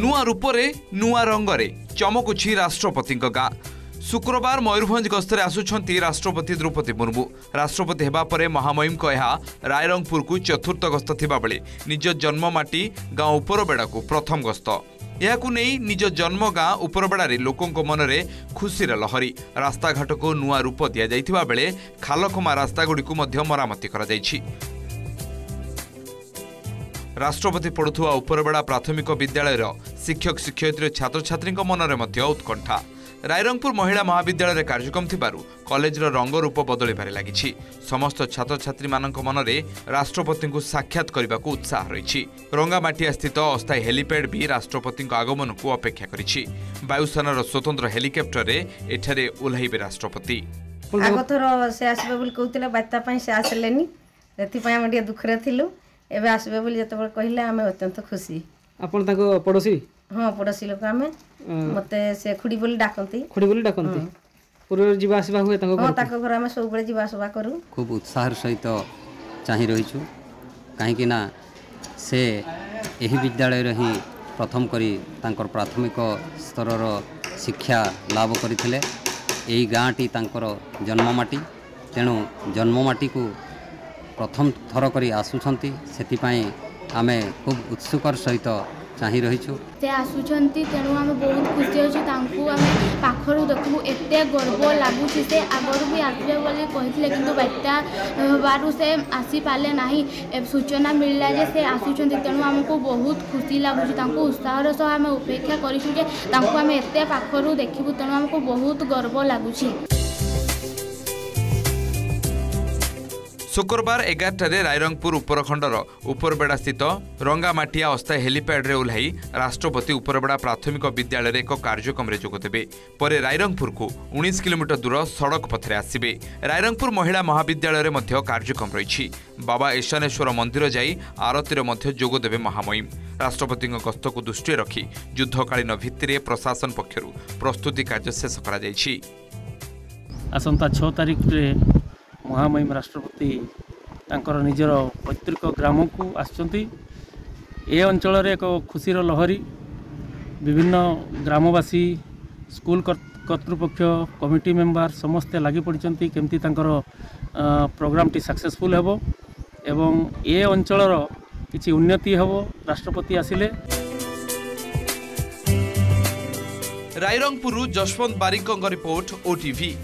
नुआ रूपरे नुआ रंगरे चमकुछि राष्ट्रपति गाँ। शुक्रवार मयूरभंज गस्तरे आसुछंती राष्ट्रपति द्रौपदी मुर्मू। राष्ट्रपति हेबा परे महामहिम को यह रायरंगपुर को चतुर्थ गस्त थिबा बेले निज जन्ममाटी गाँ उपरबेड़ा को प्रथम गस्त। यहाकु नहीं निज जन्म गाँ उपरबेड़ारे लोकों मनरे खुशीर लहरी। रास्ताघाट को नुआ रूप दिया जाइथिबा बेले खालखमा रास्तागुड़ी को मध्य मरामती करा जाइछि। राष्ट्रपति पढ़ुवा उपरबेड़ा प्राथमिक विद्यालय शिक्षक शिक्षयित्री छात्र छात्री मनरे मध्य उत्कंठा। रायरंगपुर महिला महाविद्यालय कार्यक्रम थिबारु कॉलेजर रंग रूप बदलिबारे लागिछि। समस्त छात्र छात्री मानक मनरे राष्ट्रपति को साक्षात करने को उत्साह रही। रंगामाटिया स्थित अस्थायी हेलीपैड भी राष्ट्रपति आगमन को अपेक्षा करिछि। वायुसेनार स्वतंत्र हेलिकप्टर रे एठारे ओल्हाइबे राष्ट्रपति। आगथर से आसबे बोली कहउतिला बात्ता पई से आसलेनी एथि पई हम टिके दुखरे थिलु। एबे आसबे बोली जते कहिला हम अत्यंत खुशी। आपण ताको पड़ोसी? हाँ पड़ोसी लोक आमे मते से खुडी बोली डाकंती। खुडी बोली डाकंती पूर्व जीवा आसबा हुए ताको? हां ताको घर में सब बळे जीवा आसबा करू। खूब उत्साह सहित चाहि रहिछु काहेकि ना से एही विद्यालय रे ही प्रथम करी तांकर प्राथमिक स्तर शिक्षा लाभ करथिले। एही गाँटी तांकर जन्ममाटी तेणु जन्ममाटी को प्रथम थर करी आसुछंती। सेतिपाई आमे खूब उत्सुकर सहित चाहि रहिछु। से आसुछंती तेणु आमे बहुत खुशी होछु। तांकु आमे पाखरु देखु एते गर्व लागुछि। से आगरु भी आसबे बोली कहिथिले किंतु बात्या बारु से आसी पाले नाही। ए सूचना मिलला जे से आसुछंती तेणु हमको बहुत खुशी लागुछि। तांकु उत्साहर सह आमे अपेक्षा करिछु जे तांकु आमे एते पाखरु देखिबु तेणु हमको बहुत गर्व लागुछि। शुक्रवार 11 रायरंगपुर उपरखंडर उपरबेड़ा स्थित रंगामाटिया अस्थायी हेलीपैड रे ओल्हाई राष्ट्रपति उपरबेड़ा प्राथमिक विद्यालय एक कार्यक्रम रे जोगदेबे। परे रायरंगपुर को 19 किलोमीटर दूर सड़क पथरे आसिबे। रायरंगपुर महिला महाविद्यालय रे मध्य कार्यक्रम रही। बाबा ईशानेश्वर मंदिर जाई आरती रे मध्य जोगदेबे महामहिम। राष्ट्रपति गस्त को दृष्टि रखी युद्धकालीन भित्तिरे प्रशासन पक्षरु प्रस्तुति कार्य शेष करा जायछि। आसंता 6 तारिख रे महामहिम राष्ट्रपति तांकर निजर पैतृक ग्राम को आसचंती। ए अंचल रे एक खुशीर लहरी। विभिन्न ग्रामवासी स्कूल कर्तृपक्ष कमिटी मेंबर समस्ते लगी पड़ती केमती तांकर प्रोग्राम टी सक्सेसफुल हेबो एवं ए अंचलर किछि उन्नति हेबो राष्ट्रपति आसिले। रायरंगपुर जसवंत बारिक रिपोर्ट ओटीवी।